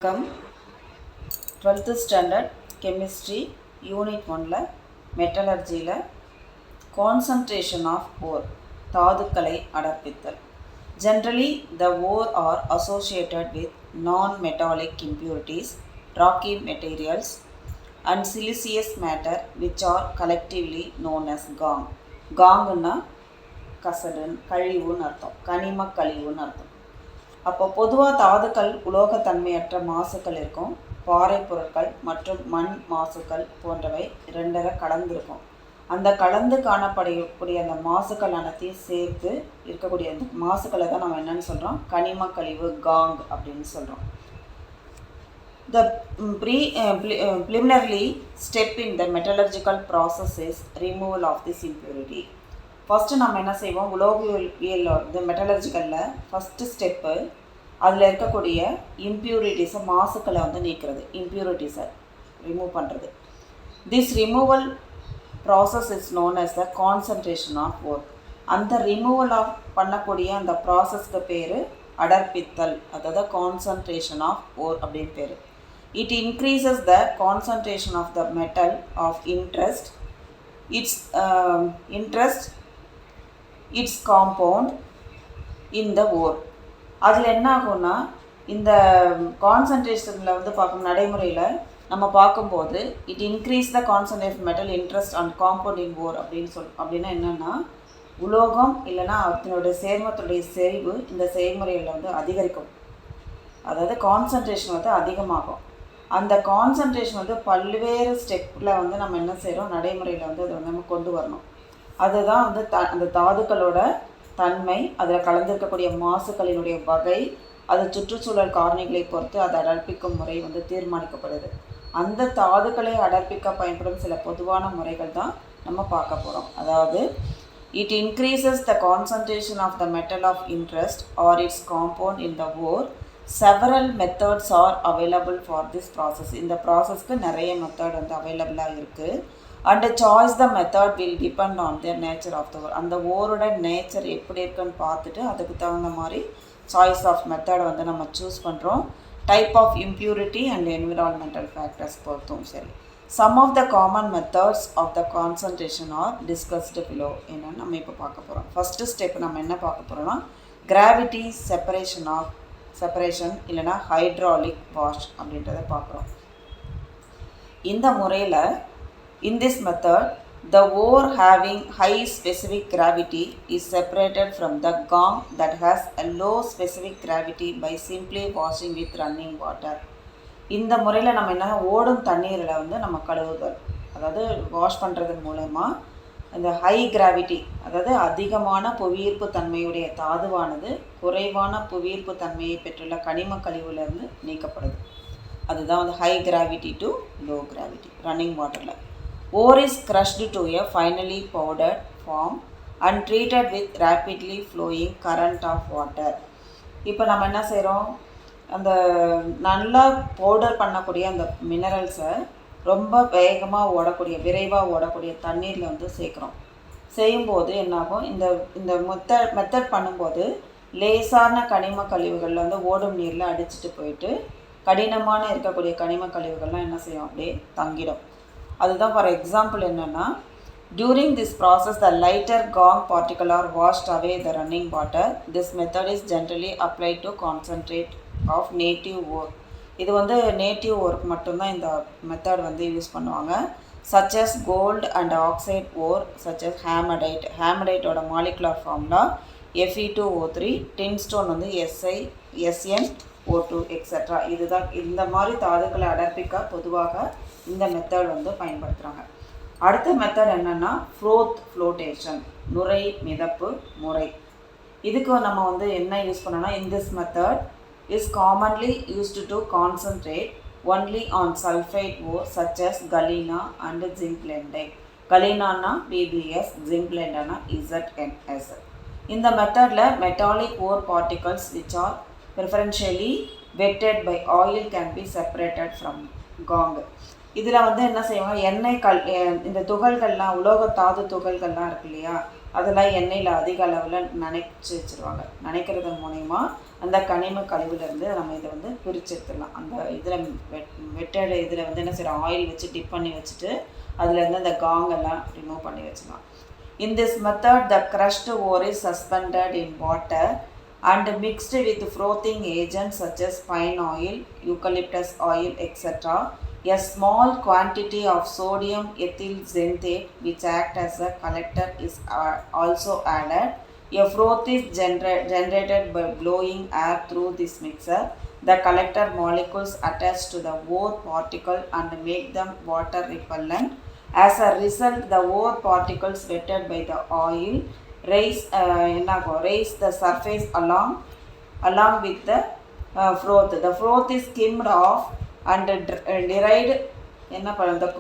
Come 12th standard chemistry unit 1 metallurgy concentration of ore தாதுக்களை அடர்ப்பித்தல். Generally the ore are associated with non-metallic impurities, rocky materials and siliceous matter which are collectively known as gong. காங்குன்னா கசடுன்னு கழிவுன்னு அர்த்தம், கனிம கழிவுன்னு அர்த்தம். அப்போ பொதுவாக தாதுக்கள் உலோகத்தன்மையற்ற மாசுக்கள் இருக்கும், பாறை பொருட்கள் மற்றும் மண் மாசுக்கள் போன்றவை இரண்டரை கலந்துருக்கும். அந்த கலந்து காணப்படக்கூடிய அந்த மாசுக்கள் அனைத்தையும் சேர்த்து இருக்கக்கூடிய அந்த மாசுக்களை தான் நம்ம என்னன்னு சொல்கிறோம், கனிம கழிவு காங் அப்படின்னு சொல்கிறோம். The preliminary step in the metallurgical process is removal of this impurity. First நம்ம என்ன செய்வோம், உலோகவியல் இந்த மெட்டலர்ஜிக்கலில் ஃபஸ்ட்டு ஸ்டெப்பு அதில் இருக்கக்கூடிய இம்ப்யூரிட்டிஸை மாசுக்களை நீக்கிறது, இம்ப்யூரிட்டிஸை ரிமூவ் பண்ணுறது. This removal process is known as the concentration of ore. அந்த ரிமூவல் ஆஃப் பண்ணக்கூடிய அந்த ப்ராசஸ்க்கு பேர் அடர்ப்பித்தல், அதாவது கான்சன்ட்ரேஷன் ஆஃப் ஓர் அப்படின்னு பேர். It increases the concentration of the metal of interest, it's compound in the ore. அதில் என்ன ஆகும்னா, இந்த கான்சன்ட்ரேஷனில் பார்க்கும் நடைமுறையில் நம்ம பார்க்கும்போது it increase the concentration metal interest and compound in ore அப்படின்னா என்னென்னா, உலோகம் இல்லைன்னா அதனுடைய சேர்மத்துடைய செறிவு இந்த செயல்முறையில் அதிகரிக்கும். அதாவது கான்சன்ட்ரேஷன் அதிகமாகும். அந்த கான்சன்ட்ரேஷன் பல்வேறு ஸ்டெப்பில் நம்ம என்ன செய்கிறோம், நடைமுறையில் அதை நம்ம கொண்டு வரணும். அதுதான் அந்த தாதுக்களோட தன்மை, அதில் கலந்திருக்கக்கூடிய மாசுக்களினுடைய வகை, அது சுற்றுச்சூழல் காரணிகளை பொறுத்து அதை அடர்ப்பிக்கும் முறை தீர்மானிக்கப்படுது. அந்த தாதுக்களை அடர்ப்பிக்க பயன்படும் சில பொதுவான முறைகள் தான் நம்ம பார்க்க போகிறோம். அதாவது it increases the concentration of the metal of interest or its compound in the ore. Several methods are available for this process. இந்த ப்ராசஸ்க்கு நிறைய மெத்தட் அவைலபிளாக இருக்குது. And choice the method will depend on the nature of the ore. அந்த ஓரோட nature எப்படி இருக்குன்னு பார்த்துட்டு அதுக்கு தகுந்த மாதிரி சாய்ஸ் ஆஃப் மெத்தடை நம்ம சூஸ் பண்ணுறோம். Type of impurity and environmental factors பொறுத்தும் சரி. Some of the common methods of the concentration are discussed below என்னன்னு நம்ம இப்போ பார்க்க போகிறோம். ஃபஸ்ட்டு ஸ்டெப் நம்ம என்ன பார்க்க போகிறோம்னா, கிராவிட்டி செப்பரேஷன் இல்லைனா ஹைட்ராலிக் வாஷ் அப்படின்றத பார்க்குறோம். இந்த முறையில் in this method the ore having high specific gravity is separated from the gong that has a low specific gravity by simply washing with running water. இந்த முறையில் நம்ம என்ன, ஓடும் தண்ணீரில் நம்ம கழுவுதல், அதாவது வாஷ் பண்ணுறது மூலமா இந்த ஹை கிராவிட்டி, அதாவது அதிகமான புவியீர்ப்பு தன்மையுடைய தாதுவானது குறைவான புவியீர்ப்பு தன்மையை பெற்றுள்ள கனிம கழிவுலேருந்து நீக்கப்படுது. அதுதான் high gravity to low gravity running வாட்டரில். Ore is crushed to a finely powdered form and treated with rapidly flowing current of water. இப்போ நம்ம என்ன செய்கிறோம், அந்த நல்லா பவுடர் பண்ணக்கூடிய அந்த மினரல்ஸை ரொம்ப வேகமாக விரைவாக ஓடக்கூடிய தண்ணீரில் சேர்க்குறோம். செய்யும்போது என்னாகும், இந்த மெத்தட் பண்ணும்போது லேசான கனிம கழிவுகளில் ஓடும் நீரில் அடிச்சுட்டு போயிட்டு கடினமான இருக்கக்கூடிய கனிம கழிவுகள்லாம் என்ன செய்யும், அப்படியே தங்கிடும். அதுதான் ஃபார் எக்ஸாம்பிள் என்னென்னா, during this process the lighter gangue particle are washed away the running water. This method is generally applied to concentrate of native ore. இது நேட்டிவ் ஓருக்கு மட்டும்தான் இந்த மெத்தட் யூஸ் பண்ணுவாங்க. Such as gold and oxide ore such as hematite. ஹேமடைட்டோட molecular formula Fe2O3, tinstone SiSnO2 etcetera. இதுதான் இந்த மாதிரி தாதுக்களை அடர்ப்பிக்க பொதுவாக இந்த மெத்தட் பயன்படுத்துகிறாங்க. அடுத்த மெத்தட் என்னென்னா ஃப்ளோட்டேஷன், நுரை மிதப்பு முறை. இதுக்கு நம்ம என்ன யூஸ் பண்ணோன்னா, in this method is commonly used to concentrate only on sulphide ore such as galena and zinc blende. கலீனானா BBS, ஜிங்க்லெண்டானா ZNS. இந்த மெத்தடில் metallic ore particles which are preferentially wetted by oil can be separated from gangue. இதில் என்ன செய்வாங்க, இந்த துகள்கள்லாம் உலோக தாது துகள்கள்லாம் இருக்கு இல்லையா, அதெல்லாம் எண்ணெயில் அதிக அளவில் நனைச்சி வச்சுருவாங்க. நனைக்கிறது மூலயமா அந்த கனிம கழிவுலேருந்து நம்ம இதை வந்து பிரித்து எடுத்துடலாம். அந்த இதில் வெட்டட் இதில் வந்து என்ன செய்யறோம், ஆயில் வச்சு டிப் பண்ணி வச்சுட்டு அதுலேருந்து அந்த காங்கெல்லாம் ரிமூவ் பண்ணி வச்சுக்கலாம். In this method, the crushed ore is suspended in water and mixed with frothing agents such as pine oil, eucalyptus oil, etc. A small quantity of sodium ethyl xanthate, which act as a collector, is also added. A froth is generated by blowing air through this mixer. The collector molecules attach to the ore particle and make them water repellent. As a result, the ore particles wetted by the oil raise the surface along with the froth. The froth is skimmed off and dried. The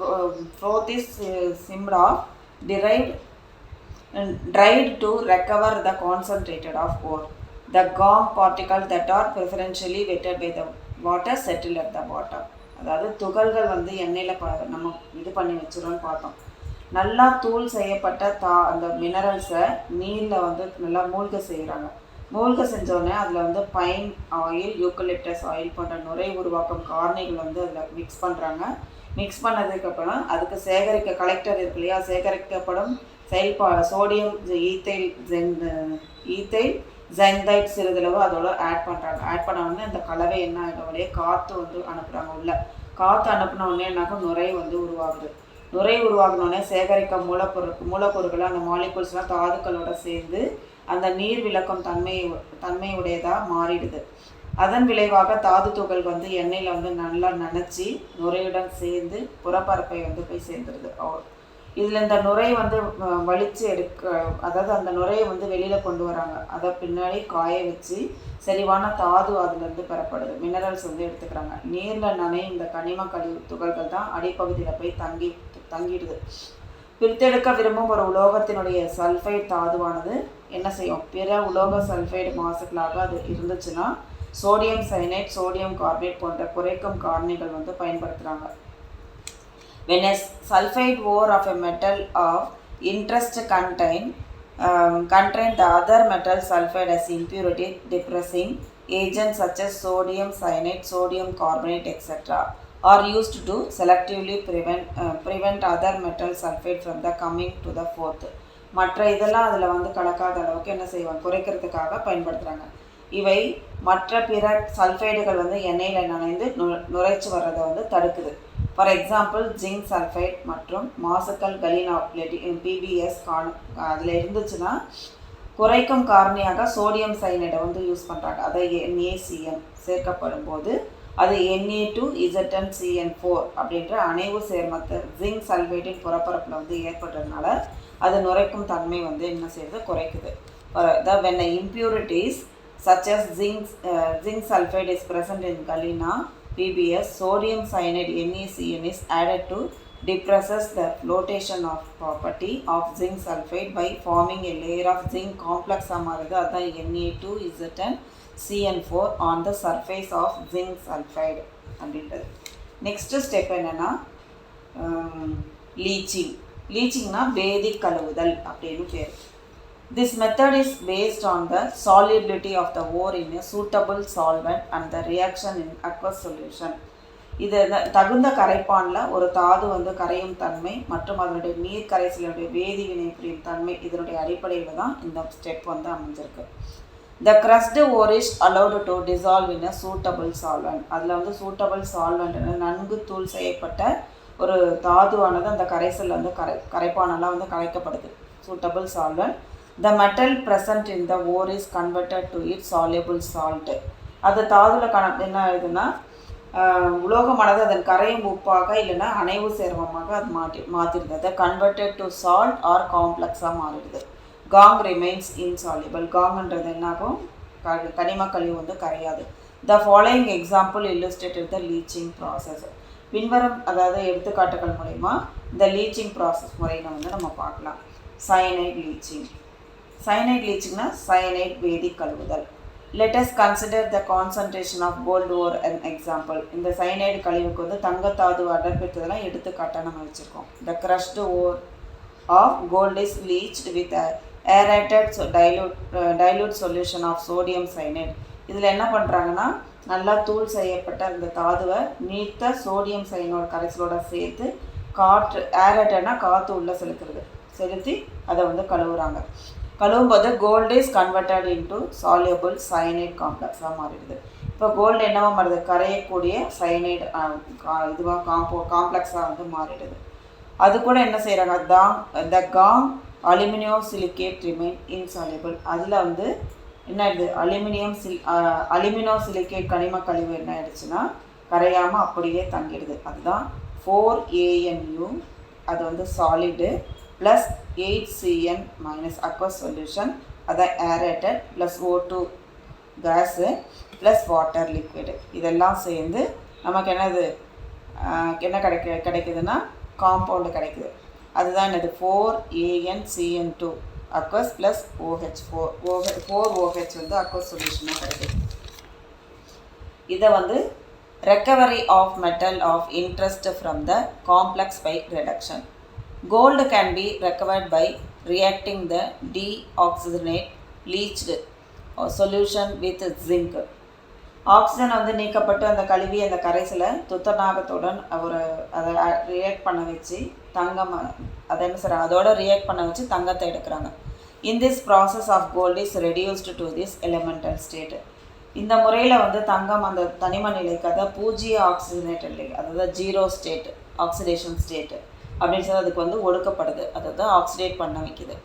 froth is skimmed off, dried to recover the concentrated of ore. The gum particles that are preferentially wetted by the water settle at the bottom. அதாவது துகள்கள் வந்து எண்ணெயில் நம்ம இது பண்ணி வச்சுருவோன்னு பார்த்தோம். நல்லா தூள் செய்யப்பட்ட அந்த மினரல்ஸை நீரில் வந்து நல்லா மூழ்க செய்கிறாங்க. மூழ்க செஞ்சோடனே அதில் வந்து பைன் ஆயில், யூக்கலிப்டஸ் ஆயில் போன்ற நுரை உருவாக்கும் காரணிகள் வந்து அதில் மிக்ஸ் பண்ணுறாங்க. மிக்ஸ் பண்ணதுக்கப்புறம் அதுக்கு கலெக்டர் இருக்கு இல்லையா, சேகரிக்கப்படும் சோடியம் ஈத்தைல் ஜென்தைட் சிறிதளவு அதோட ஆட் பண்ணுறாங்க. ஆட் பண்ண உடனே அந்த கலவை என்ன ஆகிடும், வழியே காற்று வந்து அனுப்புகிறாங்க. உள்ள காற்று அனுப்பின உடனே என்னாகும், நுரை வந்து உருவாகுது. நுரை உருவாகினோடனே சேகரிக்க மூலப்பொருட்கள் அந்த மாலிகூல்ஸ்லாம் தாதுக்களோட சேர்ந்து அந்த நீர் விளக்கும் தன்மையுடையதாக மாறிடுது. அதன் விளைவாக தாது துகள் வந்து எண்ணெயில் வந்து நல்லா நனைச்சி நுரையுடன் சேர்ந்து புறப்பரப்பை வந்து போய் சேர்ந்துருது. இதில் இந்த நுரை வந்து வலித்து அதாவது அந்த நுரையை வந்து வெளியில் கொண்டு வராங்க. அதை பின்னாடி காய வச்சு செறிவான தாது அதுலேருந்து பெறப்படுது. மினரல்ஸ் வந்து எடுத்துக்கிறாங்க. நீரில் நனையும் இந்த கனிம கழிவு துகள்கள் தான் அடிப்பகுதியில் போய் தங்கிடுது. பிரித்தெடுக்க விரும்பும் ஒரு உலோகத்தினுடைய சல்ஃபைடு தாதுவானது என்ன செய்யும், பிற உலோக சல்ஃபைடு மாசுக்களாக அது இருந்துச்சுன்னா சோடியம் சைனைட், சோடியம் கார்பேட் போன்ற குறைக்கும் காரணிகள் வந்து பயன்படுத்துகிறாங்க. When a sulfide ore of a metal of interest contain the other metal sulfide as impurity depressing agents such as sodium cyanide, sodium carbonate, etc. are used to selectively prevent other metal sulfide from the coming to the forth. மற்ற இதெல்லாம் அதில் வந்து கலக்காத அளவுக்கு என்ன செய்வாங்க, குறைக்கிறதுக்காக பயன்படுத்துகிறாங்க. இவை மற்ற பிற சல்ஃபைடுகள் வந்து எண்ணெயில் நனைந்து நுரைச்சி வர்றதை வந்து தடுக்குது. ஃபார் எக்ஸாம்பிள் ஜிங்க் சல்ஃபைட் மற்றும் மாசுக்கள் கலினா பிபிஎஸ் அதில் இருந்துச்சுன்னா குறைக்கும் காரணியாக சோடியம் சைனைடை வந்து யூஸ் பண்ணுறாங்க. அதை NaCN சேர்க்கப்படும் போது அது Na2ZnCN4 அப்படின்ற அணைவு சேர்மத்தை ஜிங்க் சல்ஃபைட்டின் புறப்பரப்பில் வந்து ஏற்படுறதுனால அது நுரைக்கும் தன்மை வந்து என்ன செய்யுது, குறைக்குது. When impurities such as zinc sulfide is present in galena PBS, sodium cyanide NaCN is added to depresses the flotation of property of zinc sulfide by forming a layer of zinc complex மாறுது. அதுதான் Na2ZnCN4 on the surface of zinc sulfide அப்படின்றது. Next step என்னென்னா லீச்சிங்னா வேதி கழுவுதல் அப்படின்னு பேர். This method is based on the solubility of the ore in a suitable solvent and the reaction in aqueous solution. இது தகுந்த கரைப்பானில் ஒரு தாது வந்து கரையும் தன்மை மற்றும் அதனுடைய நீர் கரைசலுடைய வேதி வினை புரியும் தன்மை, இதனுடைய அடிப்படையில் தான் இந்த ஸ்டெப் வந்து அமைஞ்சிருக்கு. The crushed ore is allowed to dissolve in a suitable solvent. அதில் வந்து சூட்டபிள் சால்வெண்ட் நன்கு தூள் செய்யப்பட்ட ஒரு தாதுவானது அந்த கரைசலில் வந்து கரைப்பானெல்லாம் வந்து கரைக்கப்படுது. Suitable solvent. The metal present in the ore is converted to its soluble salt. அது தாதுவில் என்ன ஆகுதுன்னா உலோகமானது அதன் கரையும் உப்பாக இல்லைன்னா அணைவு சேர்மமாக அது மாற்றிடுது. அதை கன்வெர்டட் டு சால்ட் ஆர் காம்ப்ளெக்ஸாக மாறிடுது. காங் ரிமைன்ஸ் இன்சாலிபிள். காங்ன்றது என்னாகும், கனிம கழிவு வந்து கரையாது. The following example illustrated the leaching process. பின்வரும் அதாவது எடுத்துக்காட்டுகள் மூலமா இந்த லீச்சிங் ப்ராசஸ் முறையை வந்து நம்ம பார்க்கலாம். Cyanide leaching. Cyanide leachingனா cyanide வேதி கழுவுதல். Let us consider the concentration of gold ore an example. இந்த cyanide கழிவுக்கு வந்து தங்கத்தாது அடர்பெற்றதெல்லாம் எடுத்துக்காட்டாக நம்ம வச்சுருக்கோம். The crushed ore of gold is leached with a aerated dilute solution of sodium cyanide. இதில் என்ன பண்ணுறாங்கன்னா நல்லா தூள் செய்யப்பட்ட இந்த தாதுவை நீர்த்த சோடியம் சயனோட கரைசலோட சேர்த்து காற்று ஏரேட்டர்னா காற்று உள்ளே செலுத்தி அதை வந்து கழுவுறாங்க. கழுவும்போது gold is converted into soluble cyanide காம்ப்ளெக்ஸாக மாறிடுது. இப்போ கோல்டு என்னவா மாறுது, கரையக்கூடிய சயனைடு இதுவாக காம்ப்ளெக்ஸாக வந்து மாறிடுது. அது கூட என்ன செய்கிறாங்க, the gangue aluminium silicate remain insoluble. அதில் வந்து என்ன ஆயிடுது, அலுமினியம் சிலிகேட் கனிம கழிவு என்ன ஆயிடுச்சுன்னா கரையாமல் அப்படியே தங்கிடுது. அதுதான் 4ANU, அது வந்து solid plus 8CN minus aqueous solution, அதான் aerated plus O2 gas plus water liquid. இதெல்லாம் சேர்ந்து நமக்கு என்ன கிடைக்குதுன்னா காம்பவுண்டு கிடைக்குது. அதுதான் என்னது 4AnCN2 aqueous plus OH4 4OH வந்து அக்வஸ் சொல்யூஷனாக கிடைக்குது. இதை வந்து recovery of metal of interest from the complex by reduction. Gold can be recovered by reacting the deoxygenate leached solution with zinc. Oxygen வந்து நீக்கப்பட்டு அந்த கழுவி அந்த கரைசலை துத்தநாகத்துடன் அதை ரியாக்ட் பண்ண வச்சு அதோட ரியாக்ட் பண்ண வச்சு தங்கத்தை எடுக்கிறாங்க. In this process of gold is reduced to this elemental state. இந்த முறையில் வந்து தங்கம் அந்த தனிம நிலைக்கு, அதாவது பூஜ்ஜிய ஆக்சிஜனேட்டட் நிலை, அதாவது ஜீரோ ஸ்டேட் ஆக்சிடேஷன் ஸ்டேட்டு அப்படின்னு சொல்லி அதுக்கு வந்து ஒடுக்கப்படுது, அதாவது ஆக்சிடேட் பண்ண வைக்குது.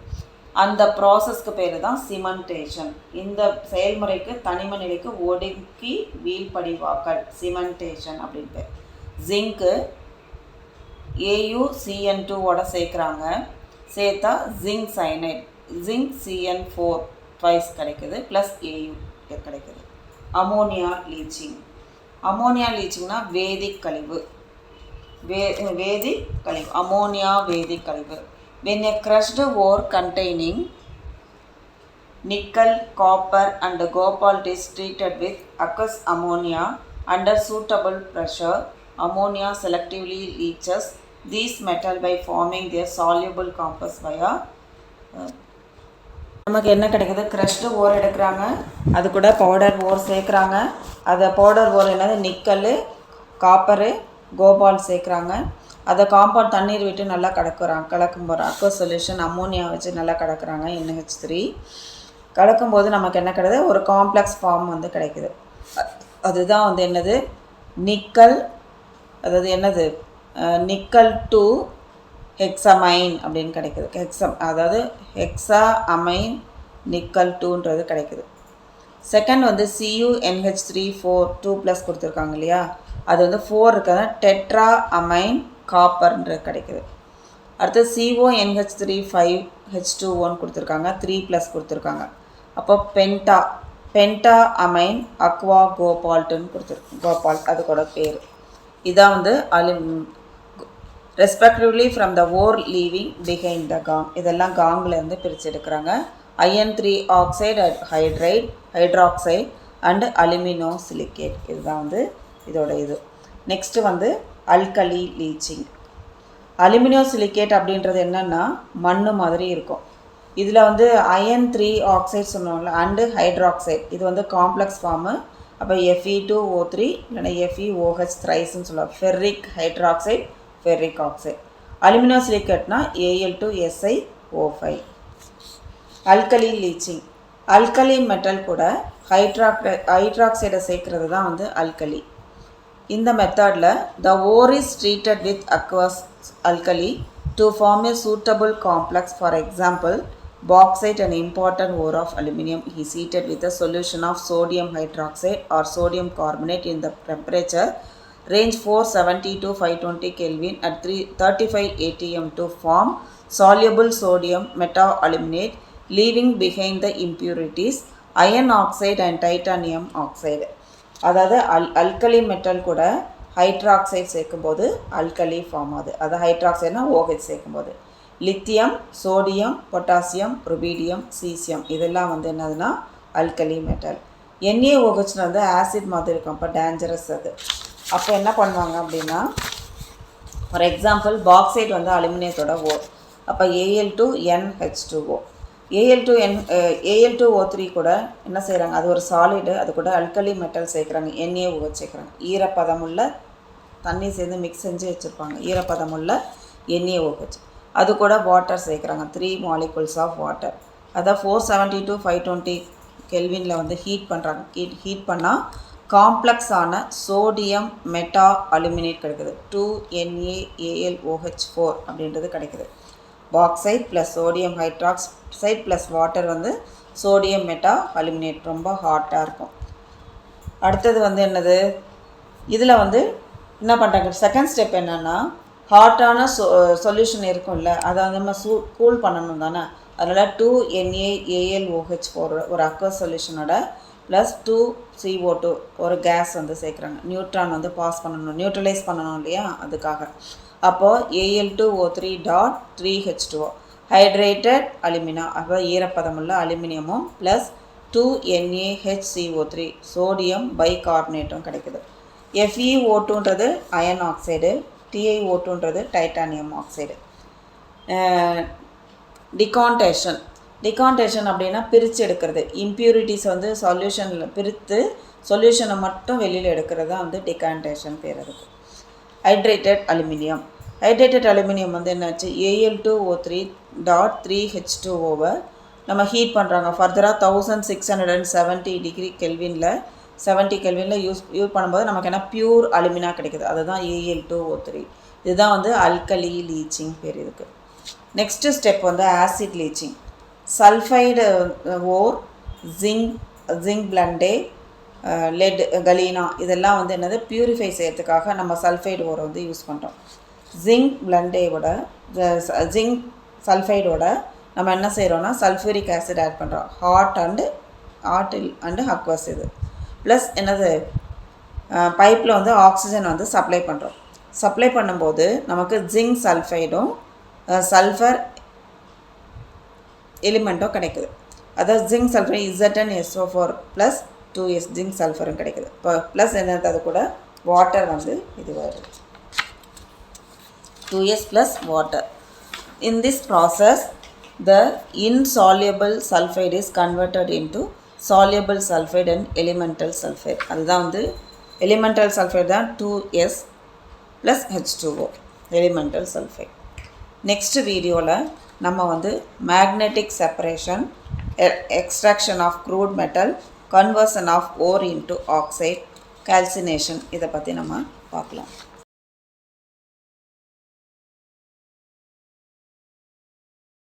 அந்த ப்ராசஸ்க்கு பேர் தான் சிமெண்டேஷன். இந்த செயல்முறைக்கு தனிம நிலைக்கு ஒடுக்கி வீழ்படிவாக்கல் சிமெண்டேஷன் அப்படின்னு பேர். ஜிங்க்கு AuCN2ஓட சேர்க்குறாங்க. சேர்த்தா zinc cyanide zinc CN4 twice கிடைக்குது ப்ளஸ் AU கிடைக்குது. Ammonia leaching. அமோனியா லீச்சிங்னா வேதிக் கழிவு. அமோனியா வேதிக் கழிவு. When a crushed ore containing nickel, copper and cobalt is treated with aqueous ammonia under suitable pressure, ammonia selectively leaches these metal by forming their soluble compounds via நமக்கு என்ன கிடைக்குது, crushed ஓர் எடுக்கிறாங்க, அது கூட powder ஓர் சேர்க்குறாங்க. அதை powder ஓர் என்னது nickel, copper, Gopal சேர்க்குறாங்க. அதை compound தண்ணீர் விட்டு நல்லா கலக்கும் போகிற அக்வஸ் சொல்யூஷன் அம்மோனியா வச்சு நல்லா கலக்குறாங்க NH3. கலக்கும்போது நமக்கு என்ன கிடையாது, ஒரு காம்ப்ளெக்ஸ் ஃபார்ம் வந்து கிடைக்குது. அதுதான் வந்து என்னது நிக்கல், அதாவது என்னது நிக்கல் 2 ஹெக்ஸமைன் அப்படின்னு கிடைக்குது. அதாவது ஹெக்ஸா அமைன் நிக்கல் 2ன்றது கிடைக்குது. செகண்ட் வந்து CuNH3 4 2+ கொடுத்துருக்காங்க இல்லையா, அது வந்து 4 இருக்கிறது டெட்ரா அமைன் காப்பர்ன்றது கிடைக்குது. அடுத்து CONH3 5H2O கொடுத்துருக்காங்க, 3+ கொடுத்துருக்காங்க. அப்போ பென்டா அமைன் அக்வா கோபால்ட்டுன்னு கோபால்ட் அது கூட பேர். இதான் வந்து respectively from the ore leaving behind the gangue. இதெல்லாம் காங்லேருந்து பிரித்து எடுக்கிறாங்க. Iron 3 oxide hydroxide and alumino silicate. இதுதான் வந்து இதோட இது. நெக்ஸ்ட்டு வந்து அல்கலி லீச்சிங். அலுமினியோ சிலிகேட் அப்படின்றது என்னென்னா மண்ணு மாதிரி இருக்கும். இதில் வந்து Iron 3 ஆக்சைடு சொன்னோம்ல அண்டு ஹைட்ராக்சைடு, இது வந்து காம்ப்ளெக்ஸ் ஃபார்மு. அப்போ Fe2O3 இல்லைன்னா FeOH த்ரைஸ்ன்னு சொல்லுவாங்க. Ferric hydroxide, ferric oxide. Alumino சிலிகேட்னா Al2Si O5. Alkali leaching. Alkali metal கூட ஹைட்ராக்சைடை சேர்க்கறது தான் வந்து அல்கலி. இந்த மெத்தடில் the ore is treated with aqueous alkali to form a suitable complex. For example, bauxite, an important ore of aluminum, is heated with a solution of sodium hydroxide or sodium carbonate in the temperature range 470 to 520 Kelvin at 35 atm to form soluble sodium metaaluminate, leaving behind the impurities iron oxide and titanium oxide. அதாவது alkali metal கூட hydroxide சேர்க்கும்போது alkali form ஆகுது. அது ஹைட்ராக்சைடுனா OH சேர்க்கும்போது lithium, sodium, potassium, rubidium, caesium இதெல்லாம் வந்து என்னதுன்னா alkali metal. NaOH வந்து ஆசிட் மாதிரி இருக்கும், அப்போ டேஞ்சரஸ் அது. அப்போ என்ன பண்ணுவாங்க அப்படின்னா, ஃபார் எக்ஸாம்பிள் பாக்சைட் வந்து அலுமினியத்தோட ஓர், அப்போ Al2NH2O. Al2O3 கூட என்ன செய்கிறாங்க, அது ஒரு சாலிடு, அது கூட அல்கலி மெட்டல் சேர்க்குறாங்க, NaOH சேர்க்குறாங்க. ஈரப்பதமுள்ள தண்ணி சேர்ந்து மிக்ஸ் செஞ்சு வச்சுருப்பாங்க, ஈரப்பதமுள்ள NaOH. அது கூட வாட்டர் சேர்க்குறாங்க, 3 molecules ஆஃப் வாட்டர். அதை 470 to 520 கெல்வினில் வந்து ஹீட் பண்ணுறாங்க. ஹீட் பண்ணால் காம்ப்ளெக்ஸான சோடியம் மெட்டா அலுமினேட் கிடைக்குது, 2NaAlOH4 அப்படின்றது கிடைக்குது. Bauxite plus sodium hydroxide plus water வந்து சோடியம் மெட்டா அலுமினேட், ரொம்ப ஹாட்டாக இருக்கும். அடுத்தது வந்து என்னது, இதில் வந்து என்ன பண்ணுறாங்க, செகண்ட் ஸ்டெப் என்னென்னா, ஹாட்டான சொல்யூஷன் இருக்கும்ல, அதை வந்து நம்ம கூல் பண்ணணும் தானே. அதனால் 2NaAlOH4 ஒரு அக்வஸ் சொல்யூஷனோட ப்ளஸ் 2CO2 ஒரு கேஸ் வந்து சேர்க்குறாங்க. நியூட்ரான் வந்து பாஸ் பண்ணணும், நியூட்ரலைஸ் பண்ணணும் இல்லையா, அதுக்காக. அப்போது Al2O3.3H2O ஹைட்ரேட்டட் அலுமினா, அப்போ ஈரப்பதமுள்ள அலுமினியமும் ப்ளஸ் 2NaHCO3 சோடியம் பைகார்பனேட்டும் கிடைக்குது. FeO2ன்றது அயன் ஆக்சைடு, TiO2ன்றது டைட்டானியம் ஆக்சைடு. டிகான்டேஷன் அப்படின்னா பிரித்து எடுக்கிறது. இம்ப்யூரிட்டிஸ் வந்து சொல்யூஷனில் பிரித்து சொல்யூஷனை மட்டும் வெளியில் எடுக்கிறது தான் வந்து டிகான்டேஷன் பேர் அதுக்கு. ஹைட்ரேட்டட் அலுமினியம் வந்து என்னாச்சு, Al2O3.3H2Oவை நம்ம ஹீட் பண்ணுறாங்க. ஃபர்தராக 1670 டிகிரி கெல்வினில் 70 கெல்வினில் யூஸ் பண்ணும்போது நமக்கு என்ன பியூர் அலுமினா கிடைக்குது, அதுதான் Al2O3. இதுதான் வந்து அல்கலி லீச்சிங் பேர் இதுக்கு. நெக்ஸ்ட்டு ஸ்டெப் வந்து ஆசிட் லீச்சிங். சல்ஃபைடு ஓர், ஜிங்க் பிளண்டே, லெட், கலீனா இதெல்லாம் வந்து என்னது பியூரிஃபை செய்யறதுக்காக நம்ம சல்ஃபைடு ஓரை வந்து யூஸ் பண்ணுறோம். ஜிங்க் சல்ஃபைடோட நம்ம என்ன செய்கிறோன்னா சல்ஃபூரிக் ஆசிட் ஆட் பண்ணுறோம். ஹாட் அண்டு அக்வஸ் இது. ப்ளஸ் என்னது, பைப்பில் வந்து ஆக்சிஜன் வந்து சப்ளை பண்ணுறோம். சப்ளை பண்ணும்போது நமக்கு ஜிங்க் சல்ஃபைடும் சல்ஃபர் எலிமெண்ட்டும் கிடைக்குது. அதாவது zinc sulphur ZnSO4 plus 2S zinc சல்ஃபரும் கிடைக்குது. இப்போ ப்ளஸ் என்னது, அது கூட வாட்டர் வந்து இது வருது, 2S plus water. In this process the insoluble sulfide is converted into soluble sulfide and elemental sulfide. அதுதான் வந்து elemental sulfide தான் 2S plus H2O elemental sulfide. Next வீடியோவில் நம்ம வந்து magnetic separation, extraction of crude metal, conversion of ore into oxide, calcination இதை பற்றி நம்ம பார்க்கலாம்.